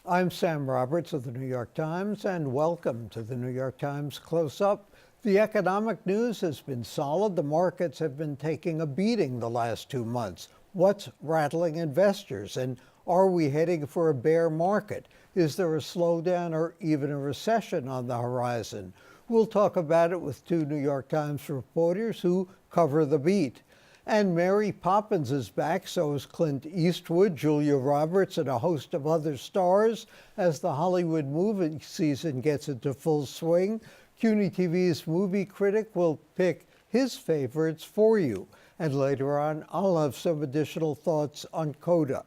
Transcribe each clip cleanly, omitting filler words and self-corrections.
I'm Sam Roberts of the New York Times, and welcome to the New York Times Close-Up. The economic news has been solid. The markets have been taking a beating the last 2 months. What's rattling investors, and are we heading for a bear market? Is there a slowdown or even a recession on the horizon? We'll talk about it with two New York Times reporters who cover the beat. And Mary Poppins is back, so is Clint Eastwood, Julia Roberts, and a host of other stars as the Hollywood movie season gets into full swing. CUNY-TV's movie critic will pick his favorites for you. And later on, I'll have some additional thoughts on CODA.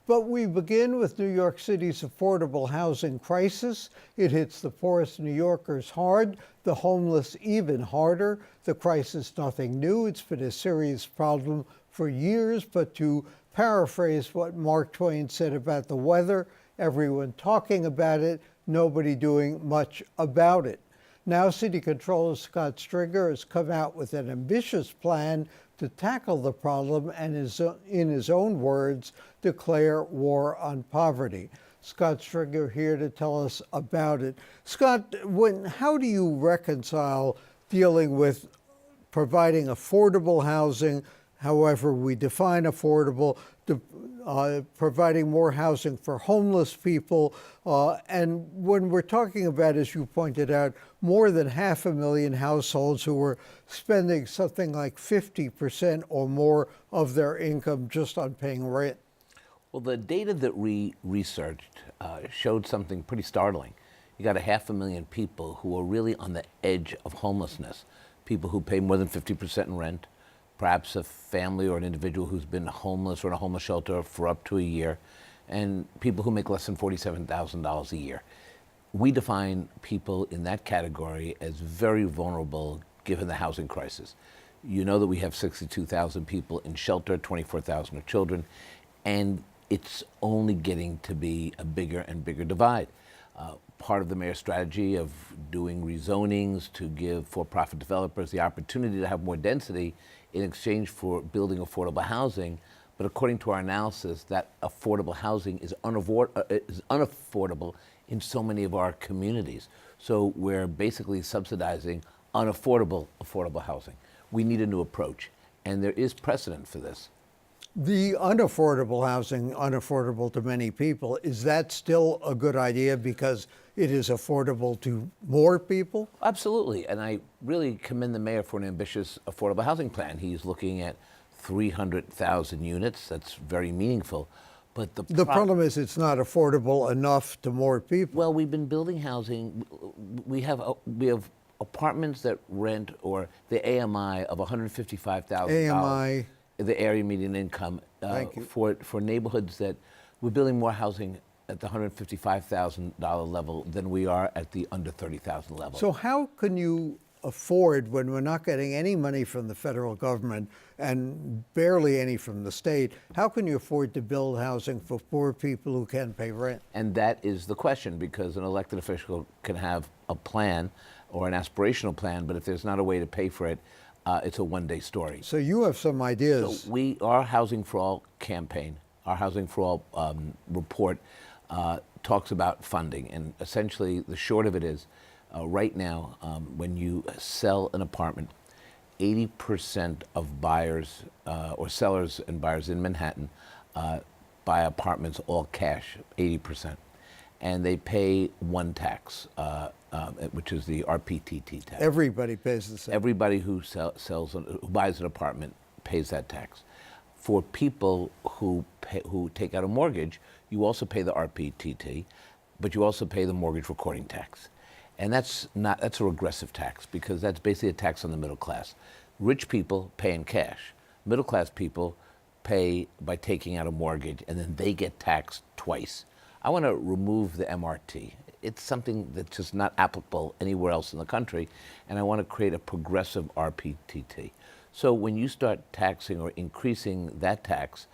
But we begin with New York City's affordable housing crisis. It hits the poorest New Yorkers hard, the homeless even harder. The crisis nothing new. It's been a serious problem for years, but to paraphrase what Mark Twain said about the weather, everyone talking about it, nobody doing much about it. Now City Controller Scott Stringer has come out with an ambitious plan to tackle the problem and, in his own words, declare war on poverty. Scott Stringer here to tell us about it. Scott, how do you reconcile dealing with providing affordable housing, however we define affordable, providing more housing for homeless people, and when we're talking about, as you pointed out, more than 500,000 households who are spending something like 50% or more of their income just on paying rent? Well, the data that we researched showed something pretty startling. You got 500,000 people who are really on the edge of homelessness, people who pay more than 50% in rent, perhaps a family or an individual who's been homeless or in a homeless shelter for up to a year, and people who make less than $47,000 a year. We define people in that category as very vulnerable given the housing crisis. You know that we have 62,000 people in shelter, 24,000 are children, and it's only getting to be a bigger and bigger divide. Part of the mayor's strategy of doing rezonings to give for-profit developers the opportunity to have more density in exchange for building affordable housing. But according to our analysis, that affordable housing is unaffordable in so many of our communities. So we're basically subsidizing affordable housing. We need a new approach, and there is precedent for this. The unaffordable housing, unaffordable to many people, is that still a good idea because it is affordable to more people? Absolutely, and I really commend the mayor for an ambitious affordable housing plan. He's looking at 300,000 units. That's very meaningful. But the problem is it's not affordable enough to more people. Well, we've been building housing. We have apartments that rent, or the AMI of $155,000. AMI. The area median income for neighborhoods that we're building more housing at the $155,000 level than we are at the under $30,000 level. So how can you afford, when we're not getting any money from the federal government and barely any from the state, how can you afford to build housing for poor people who can't pay rent? And that is the question, because an elected official can have a plan or an aspirational plan, but if there's not a way to pay for it, it's a one-day story. So you have some ideas. So our Housing for All campaign, our Housing for All report talks about funding. And essentially, the short of it is, right now, when you sell an apartment, 80% of buyers or sellers and buyers in Manhattan buy apartments all cash, 80%. And they pay one tax, which is the RPTT tax. Everybody pays the same. Everybody who who buys an apartment pays that tax. For people who take out a mortgage, you also pay the RPTT, but you also pay the mortgage recording tax. And that's a regressive tax, because that's basically a tax on the middle class. Rich people pay in cash. Middle class people pay by taking out a mortgage, and then they get taxed twice. I want to remove the MRT. It's something that's just not applicable anywhere else in the country, and I want to create a progressive RPTT. So when you start taxing or increasing that tax,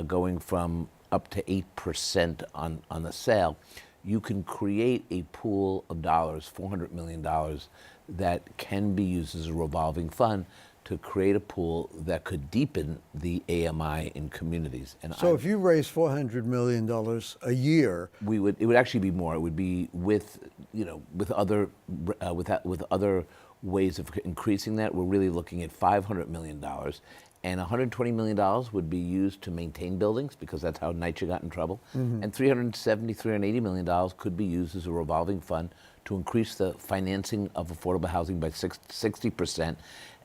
going from up to 8% on the sale, you can create a pool of dollars, $400 million, that can be used as a revolving fund to create a pool that could deepen the AMI in communities. And So if you raise $400 million a year, it would actually be more. It would be with other ways of increasing that. We're really looking at $500 million, and $120 million would be used to maintain buildings, because that's how NYCHA got in trouble. And $380 million could be used as a revolving fund to increase the financing of affordable housing by 60%,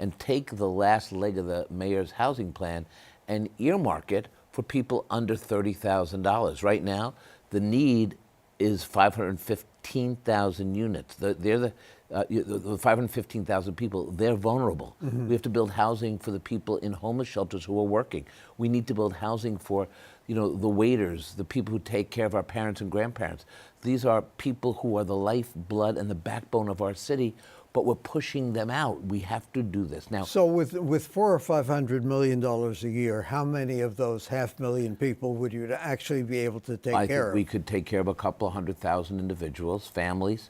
and take the last leg of the mayor's housing plan and earmark it for people under $30,000. Right now, the need is 515,000 units. The 515,000 people, they're vulnerable. We have to build housing for the people in homeless shelters who are working. We need to build housing for, the waiters, the people who take care of our parents and grandparents. These are people who are the lifeblood and the backbone of our city, but we're pushing them out. We have to do this now. So with $400 or $500 million a year, how many of those 500,000 people would you actually be able to take care of? I think we could take care of a couple 100,000 individuals, families,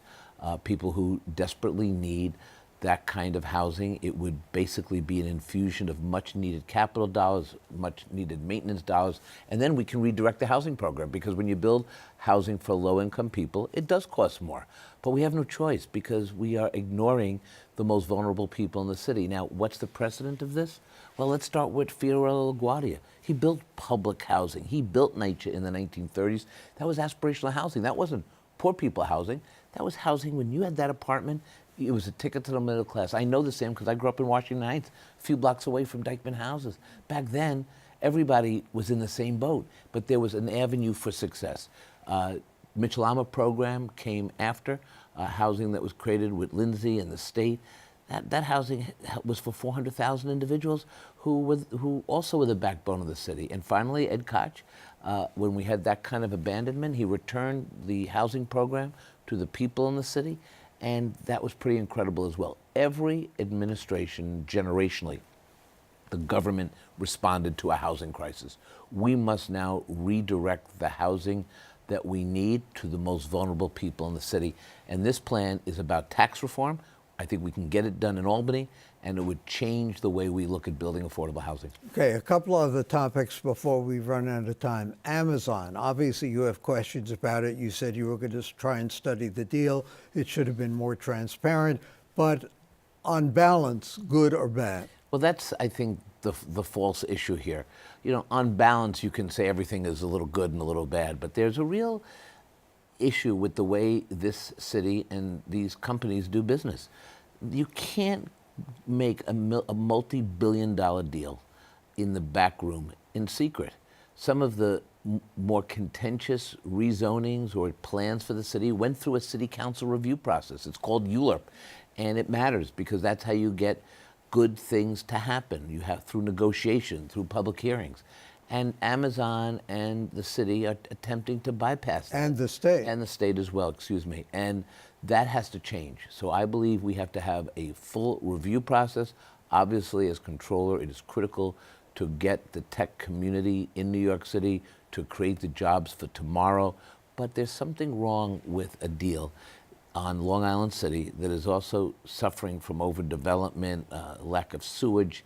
people who desperately need that kind of housing. It would basically be an infusion of much needed capital dollars, much needed maintenance dollars, and then we can redirect the housing program, because when you build housing for low income people, it does cost more. But we have no choice, because we are ignoring the most vulnerable people in the city. Now, what's the precedent of this? Well, let's start with Fiorello LaGuardia. He built public housing. He built NYCHA in the 1930s. That was aspirational housing. That wasn't poor people housing. That was housing when you had that apartment. It was a ticket to the middle class. I know the same because I grew up in Washington Heights, a few blocks away from Dyckman houses. Back then, everybody was in the same boat, but there was an avenue for success. Mitchell-Lama program came after, housing that was created with Lindsay and the state. That housing was for 400,000 individuals who also were the backbone of the city. And finally, Ed Koch, when we had that kind of abandonment, he returned the housing program to the people in the city, and that was pretty incredible as well. Every administration, generationally, the government responded to a housing crisis. We must now redirect the housing that we need to the most vulnerable people in the city. And this plan is about tax reform. I think we can get it done in Albany, and it would change the way we look at building affordable housing. Okay, a couple other topics before we run out of time. Amazon, obviously you have questions about it. You said you were going to try and study the deal. It should have been more transparent, but on balance, good or bad? Well, that's, I think, the false issue here. On balance, you can say everything is a little good and a little bad, but there's a real issue with the way this city and these companies do business. You can't make a multi-billion-dollar deal in the back room in secret. Some of the more contentious rezonings or plans for the city went through a city council review process. It's called ULURP, and it matters because that's how you get good things to happen. You have through negotiation, through public hearings. And Amazon and the city are attempting to bypass that. And the state. And the state as well, excuse me. And that has to change. So I believe we have to have a full review process. Obviously, as controller, it is critical to get the tech community in New York City to create the jobs for tomorrow. But there's something wrong with a deal on Long Island City that is also suffering from overdevelopment, lack of sewage.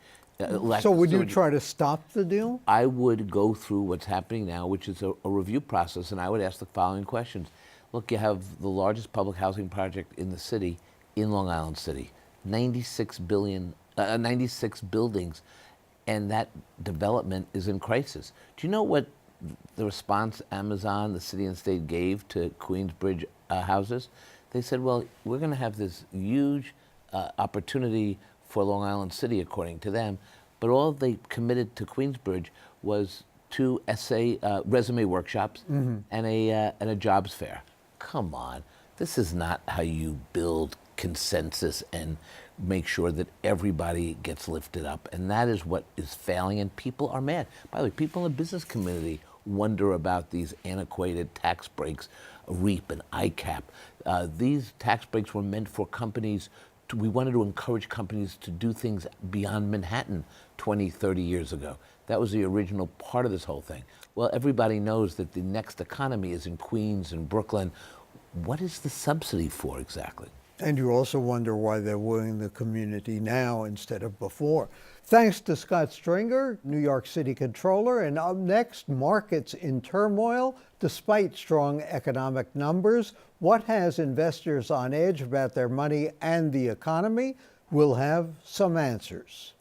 So would you try to stop the deal? I would go through what's happening now, which is a review process, and I would ask the following questions. Look, you have the largest public housing project in the city, in Long Island City, 96 buildings, and that development is in crisis. Do you know what the response Amazon, the city and state gave to Queensbridge houses? They said, well, we're going to have this huge opportunity for Long Island City, according to them, but all they committed to Queensbridge was 2 resume workshops and a jobs fair. Come on, this is not how you build consensus and make sure that everybody gets lifted up, and that is what is failing, and people are mad. By the way, people in the business community wonder about these antiquated tax breaks, REAP and ICAP. These tax breaks were meant for companies. We wanted to encourage companies to do things beyond Manhattan 20, 30 years ago. That was the original part of this whole thing. Well, everybody knows that the next economy is in Queens and Brooklyn. What is the subsidy for exactly? And you also wonder why they're wooing the community now instead of before. Thanks to Scott Stringer, New York City Comptroller. And up next, markets in turmoil despite strong economic numbers. What has investors on edge about their money and the economy? We'll have some answers.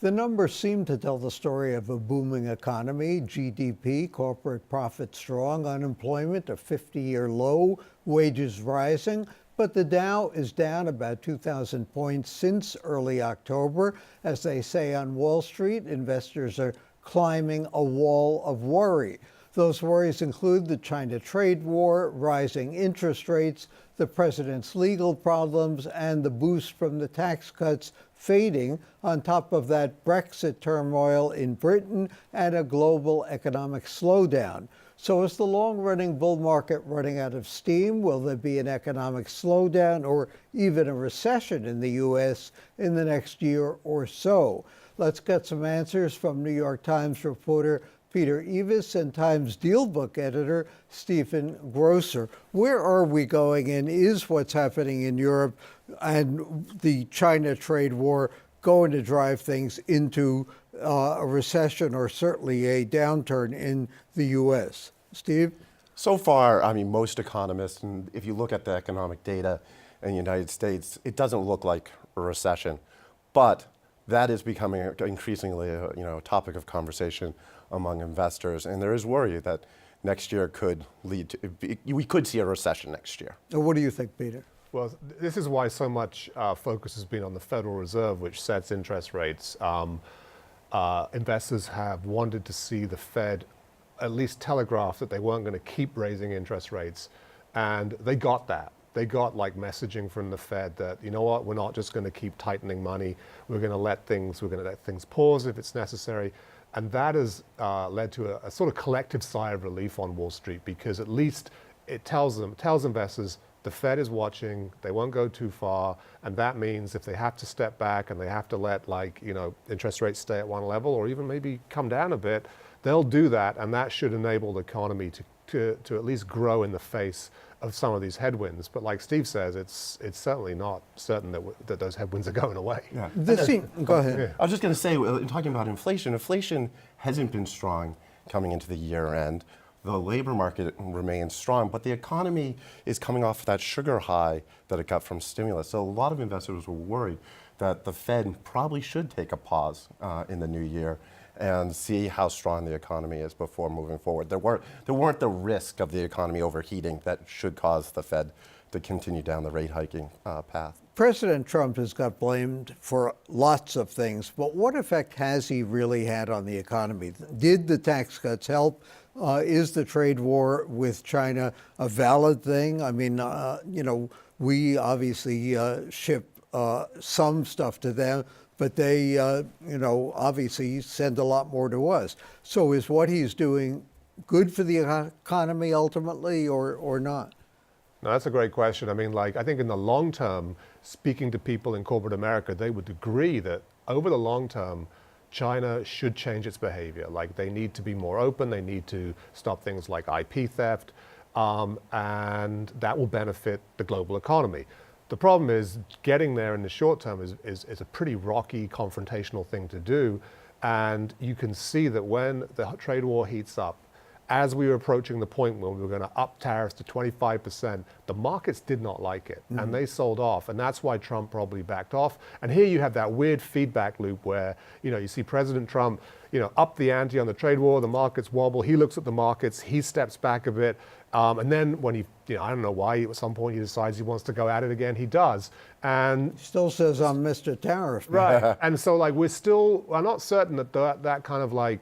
The numbers seem to tell the story of a booming economy. GDP, corporate profits strong, unemployment a 50-year low, wages rising. But the Dow is down about 2,000 points since early October. As they say on Wall Street, investors are climbing a wall of worry. Those worries include the China trade war, rising interest rates, the president's legal problems, and the boost from the tax cuts fading, on top of that Brexit turmoil in Britain and a global economic slowdown. So is the long-running bull market running out of steam? Will there be an economic slowdown or even a recession in the U.S. in the next year or so? Let's get some answers from New York Times reporter Peter Eavis and Times Dealbook editor Stephen Grosser. Where are we going, and is what's happening in Europe and the China trade war going to drive things into a recession or certainly a downturn in the U.S.? Steve? So far, I mean, most economists, and if you look at the economic data in the United States, it doesn't look like a recession. But that is becoming increasingly a topic of conversation among investors, and there is worry that next year could lead to, we could see a recession next year. What do you think, Peter? Well, this is why so much focus has been on the Federal Reserve, which sets interest rates. Investors have wanted to see the Fed at least telegraph that they weren't going to keep raising interest rates, and they got that. They got like messaging from the Fed that, you know what, we're not just going to keep tightening money. We're going to let things pause if it's necessary. And that has led to a sort of collective sigh of relief on Wall Street, because at least it tells investors the Fed is watching, they won't go too far, and that means if they have to step back and they have to let interest rates stay at one level or even maybe come down a bit, they'll do that, and that should enable the economy to at least grow in the face of some of these headwinds. But like Steve says, it's certainly not certain that those headwinds are going away. Yeah. Go ahead. Yeah. I was just going to say, talking about inflation hasn't been strong coming into the year end. The labor market remains strong, but the economy is coming off that sugar high that it got from stimulus. So a lot of investors were worried that the Fed probably should take a pause in the new year and see how strong the economy is before moving forward. There weren't the risk of the economy overheating that should cause the Fed to continue down the rate hiking path. President Trump has got blamed for lots of things, but what effect has he really had on the economy? Did the tax cuts help? Is the trade war with China a valid thing? I mean, we obviously ship some stuff to them, but they, obviously send a lot more to us. So is what he's doing good for the economy ultimately or not? No, that's a great question. I mean, I think in the long term, speaking to people in corporate America, they would agree that over the long term, China should change its behavior. They need to be more open, they need to stop things like IP theft, and that will benefit the global economy. The problem is getting there in the short term is a pretty rocky, confrontational thing to do. And you can see that when the trade war heats up, as we were approaching the point when we were going to up tariffs to 25%, the markets did not like it, and they sold off, and that's why Trump probably backed off. And here you have that weird feedback loop where, you see President Trump, up the ante on the trade war, the markets wobble, he looks at the markets, he steps back a bit, and then when he, I don't know why, at some point he decides he wants to go at it again, he does. And he still says, I'm Mr. Tariff. Right, and so we're not certain that kind of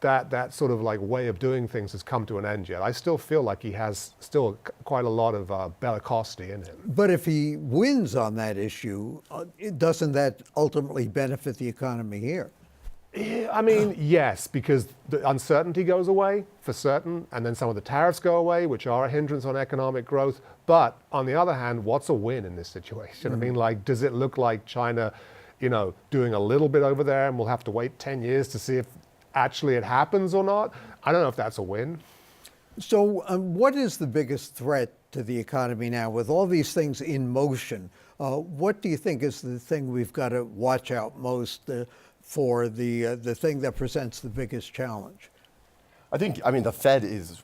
that sort of way of doing things has come to an end yet. I still feel like he has still quite a lot of bellicosity in him. But if he wins on that issue, doesn't that ultimately benefit the economy here? I mean, yes, because the uncertainty goes away for certain, and then some of the tariffs go away, which are a hindrance on economic growth. But on the other hand, what's a win in this situation? I mean, does it look like China, doing a little bit over there, and we'll have to wait 10 years to see if actually it happens or not, I don't know if that's a win. So, what is the biggest threat to the economy now with all these things in motion? What do you think is the thing we've got to watch out most for the thing that presents the biggest challenge? I mean, the Fed is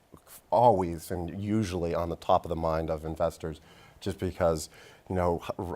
always and usually on the top of the mind of investors, just because,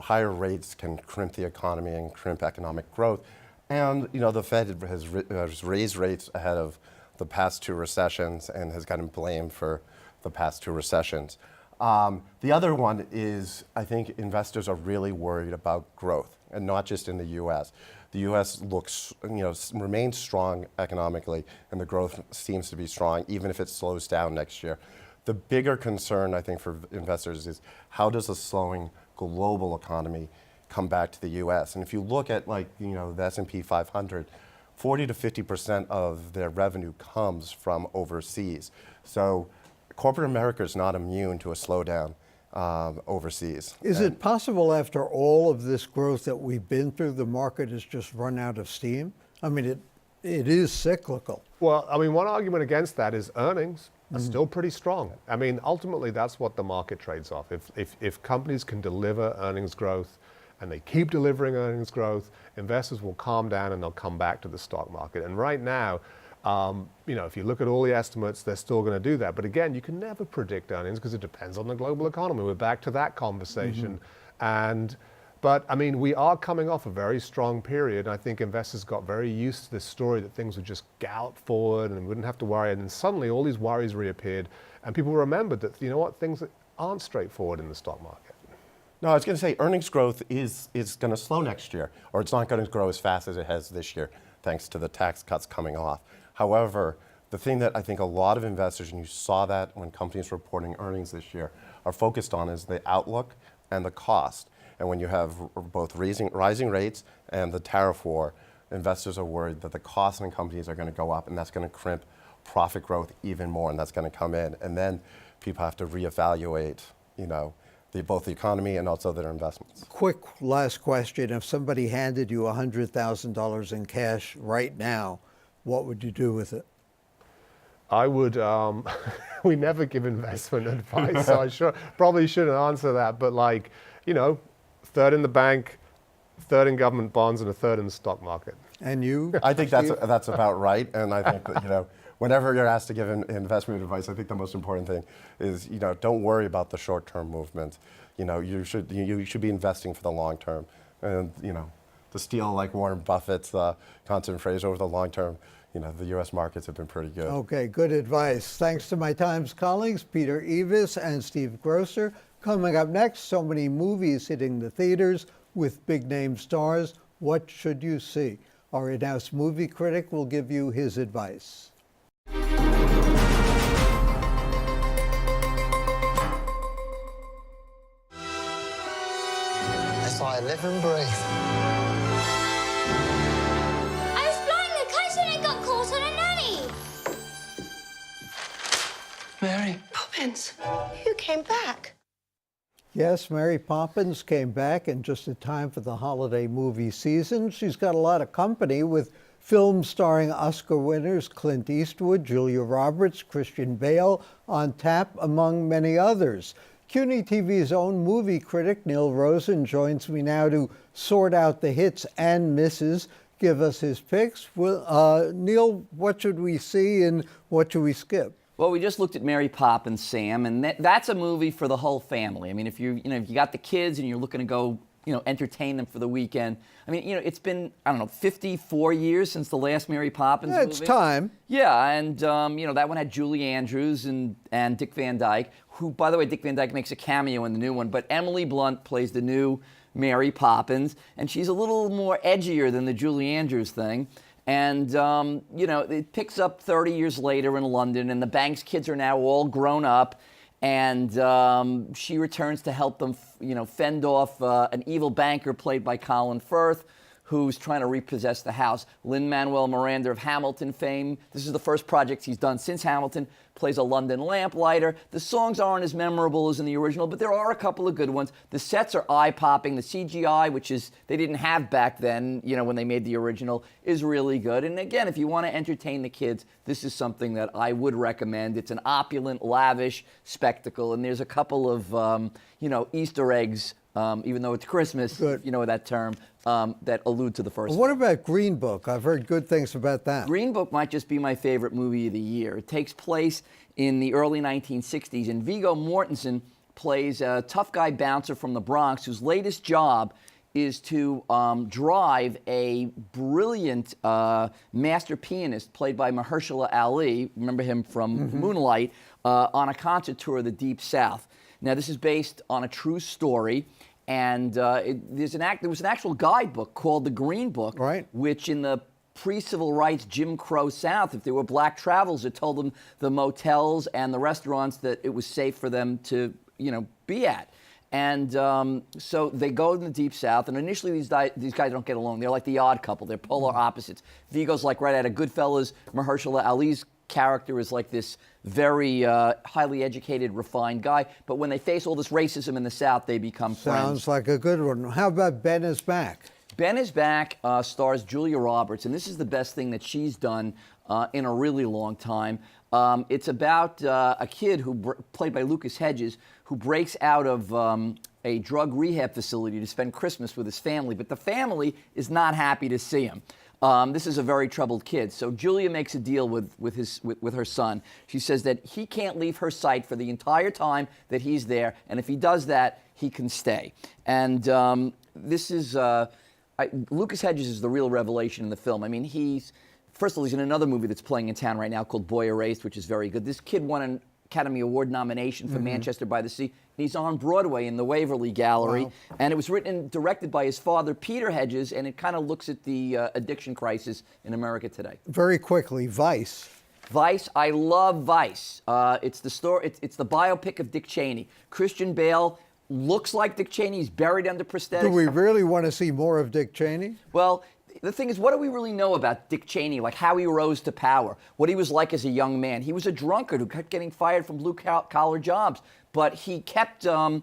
higher rates can crimp the economy and crimp economic growth. And, the Fed has raised rates ahead of the past two recessions and has gotten blamed for the past two recessions. The other one is, I think investors are really worried about growth, and not just in the U.S. The U.S. looks, remains strong economically, and the growth seems to be strong, even if it slows down next year. The bigger concern, I think, for investors is how does a slowing global economy come back to the U.S.? And if you look at, the S&P 500, 40 to 50% of their revenue comes from overseas. So corporate America is not immune to a slowdown overseas. Is it possible after all of this growth that we've been through, the market has just run out of steam? I mean, it is cyclical. Well, I mean, one argument against that is earnings are still pretty strong. I mean, ultimately, that's what the market trades off. If companies can deliver earnings growth and they keep delivering earnings growth, investors will calm down and they'll come back to the stock market. And right now, if you look at all the estimates, they're still going to do that. But again, you can never predict earnings because it depends on the global economy. We're back to that conversation. But I mean, we are coming off a very strong period. And I think investors got very used to this story that things would just gallop forward and we wouldn't have to worry. And then suddenly all these worries reappeared and people remembered that, things aren't straightforward in the stock market. No, I was going to say earnings growth is going to slow next year, or it's not going to grow as fast as it has this year, thanks to the tax cuts coming off. However, the thing that I think a lot of investors, and you saw that when companies reporting earnings this year, are focused on is the outlook and the cost. And when you have both rising rates and the tariff war, investors are worried that the costs in companies are going to go up, and that's going to crimp profit growth even more, and that's going to come in. And then people have to reevaluate, both the economy and also their investments. Quick last question. If somebody handed you $100,000 in cash right now, what would you do with it? I would, we never give investment advice, so I probably shouldn't answer that. But third in the bank, third in government bonds, and a third in the stock market. And you? I think that's about right. And I think that, whenever you're asked to give investment advice, I think the most important thing is, don't worry about the short-term movements. You should be investing for the long term. And, to steal like Warren Buffett's constant phrase, over the long term, the U.S. markets have been pretty good. Okay, good advice. Thanks to my Times colleagues, Peter Eavis and Steve Grosser. Coming up next, so many movies hitting the theaters with big-name stars. What should you see? Our in-house movie critic will give you his advice. That's why I live and breathe. I was blowing the kite and it got caught on a nanny. Mary Poppins, you came back. Yes, Mary Poppins came back in just in time for the holiday movie season. She's got a lot of company with films starring Oscar winners Clint Eastwood, Julia Roberts, Christian Bale on tap, among many others. CUNY-TV's own movie critic Neil Rosen joins me now to sort out the hits and misses, give us his picks. Neil, what should we see and what should we skip? Well, we just looked at Mary Poppins, Sam, and that's a movie for the whole family. I mean, if you got the kids and you're looking to go, entertain them for the weekend. I mean, it's been, 54 years since the last Mary Poppins movie. It's time. Yeah, and, that one had Julie Andrews and Dick Van Dyke, who, by the way, Dick Van Dyke makes a cameo in the new one, but Emily Blunt plays the new Mary Poppins, and she's a little more edgier than the Julie Andrews thing. And, it picks up 30 years later in London, and the Banks kids are now all grown up, and she returns to help them, fend off an evil banker played by Colin Firth, who's trying to repossess the house. Lin-Manuel Miranda of Hamilton fame. This is the first project he's done since Hamilton. Plays a London lamplighter. The songs aren't as memorable as in the original, but there are a couple of good ones. The sets are eye-popping. The CGI, which is they didn't have back then, when they made the original, is really good. And again, if you want to entertain the kids, this is something that I would recommend. It's an opulent, lavish spectacle, and there's a couple of Easter eggs, even though it's Christmas, Good. you know that term, that allude to the first What one. about Green Book? I've heard good things about that. Green Book might just be my favorite movie of the year. It takes place in the early 1960s, and Viggo Mortensen plays a tough guy bouncer from the Bronx whose latest job is to drive a brilliant master pianist played by Mahershala Ali, remember him from Moonlight, on a concert tour of the Deep South. Now, this is based on a true story, and there was an actual guidebook called the Green Book, Right. which in the pre-civil rights Jim Crow South, if there were black travelers, it told them the motels and the restaurants that it was safe for them to, be at. And so they go in the Deep South, and initially these guys don't get along. They're like the odd couple. They're polar opposites. Viggo's like right out of Goodfellas. Mahershala Ali's character is like this very highly educated, refined guy. But when they face all this racism in the South, they become friends. Sounds like a good one. How about Ben is Back? Ben is Back stars Julia Roberts, and this is the best thing that she's done in a really long time. It's about a kid played by Lucas Hedges, who breaks out of a drug rehab facility to spend Christmas with his family, but the family is not happy to see him. This is a very troubled kid. So Julia makes a deal with her son. She says that he can't leave her sight for the entire time that he's there, and if he does that, he can stay. And this is Lucas Hedges is the real revelation in the film. I mean, first of all, he's in another movie that's playing in town right now called Boy Erased, which is very good. This kid won an Academy Award nomination for Manchester by the Sea. He's on Broadway in the Waverly Gallery. Wow. And it was written and directed by his father, Peter Hedges, and it kind of looks at the addiction crisis in America today. Very quickly, Vice. Vice, I love Vice. It's the story. It's the biopic of Dick Cheney. Christian Bale looks like Dick Cheney. He's buried under prosthetics. Do we really want to see more of Dick Cheney? Well, the thing is, what do we really know about Dick Cheney? Like how he rose to power, what he was like as a young man. He was a drunkard who kept getting fired from blue-collar jobs, but he kept to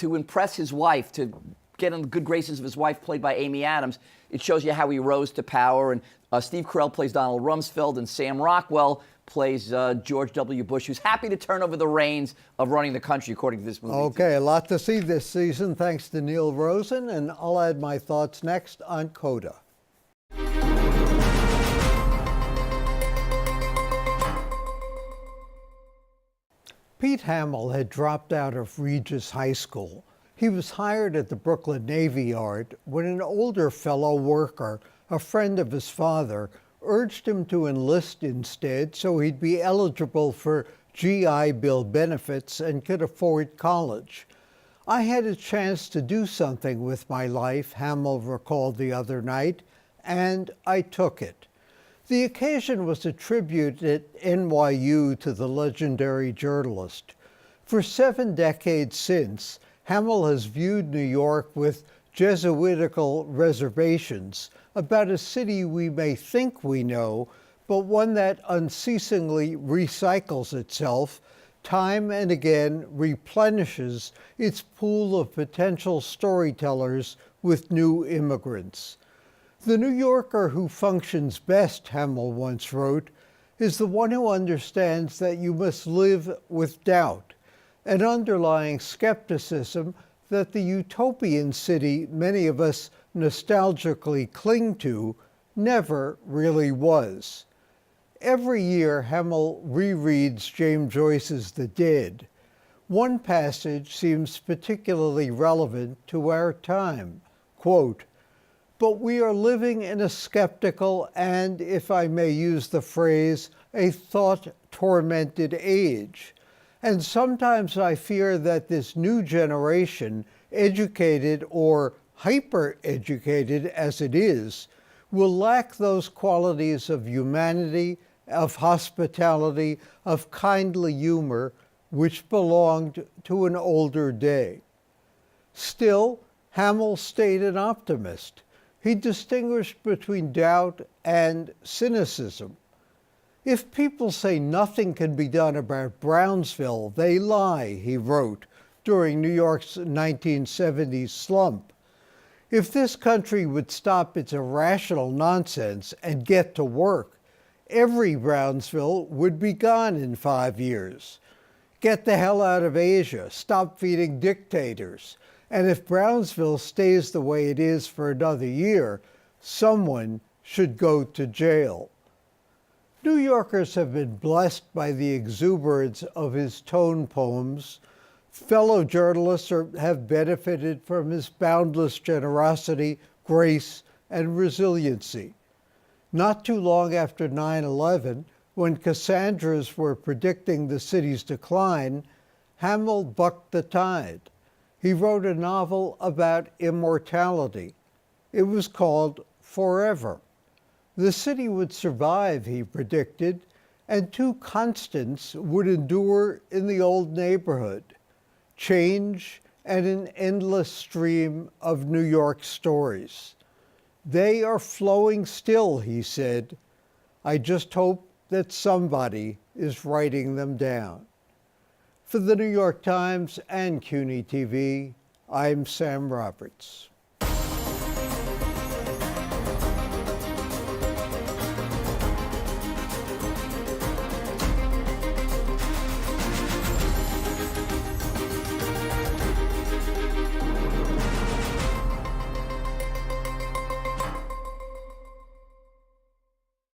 impress his wife, to get in the good graces of his wife, played by Amy Adams. It shows you how he rose to power. And Steve Carell plays Donald Rumsfeld, and Sam Rockwell plays George W. Bush, who's happy to turn over the reins of running the country, according to this movie. Okay, a lot to see this season. Thanks to Neil Rosen, and I'll add my thoughts next on CODA. Pete Hamill had dropped out of Regis High School. He was hired at the Brooklyn Navy Yard when an older fellow worker, a friend of his father, urged him to enlist instead so he'd be eligible for GI Bill benefits and could afford college. I had a chance to do something with my life, Hamill recalled the other night, and I took it. The occasion was a tribute at NYU to the legendary journalist. For 7 decades since, Hamill has viewed New York with Jesuitical reservations about a city we may think we know, but one that unceasingly recycles itself, time and again replenishes its pool of potential storytellers with new immigrants. The New Yorker who functions best, Hamill once wrote, is the one who understands that you must live with doubt, an underlying skepticism that the utopian city many of us nostalgically cling to never really was. Every year, Hamill rereads James Joyce's The Dead. One passage seems particularly relevant to our time. Quote, "But we are living in a skeptical and, if I may use the phrase, a thought-tormented age. And sometimes I fear that this new generation, educated or hyper-educated as it is, will lack those qualities of humanity, of hospitality, of kindly humor, which belonged to an older day." Still, Hamill stayed an optimist. He distinguished between doubt and cynicism. If people say nothing can be done about Brownsville, they lie, he wrote during New York's 1970s slump. If this country would stop its irrational nonsense and get to work, every Brownsville would be gone in 5 years. Get the hell out of Asia, stop feeding dictators, and if Brownsville stays the way it is for another year, someone should go to jail. New Yorkers have been blessed by the exuberance of his tone poems. Fellow journalists have benefited from his boundless generosity, grace, and resiliency. Not too long after 9/11, when Cassandras were predicting the city's decline, Hamill bucked the tide. He wrote a novel about immortality. It was called Forever. The city would survive, he predicted, and two constants would endure in the old neighborhood: change and an endless stream of New York stories. They are flowing still, he said. I just hope that somebody is writing them down. For the New York Times and CUNY-TV, I'm Sam Roberts.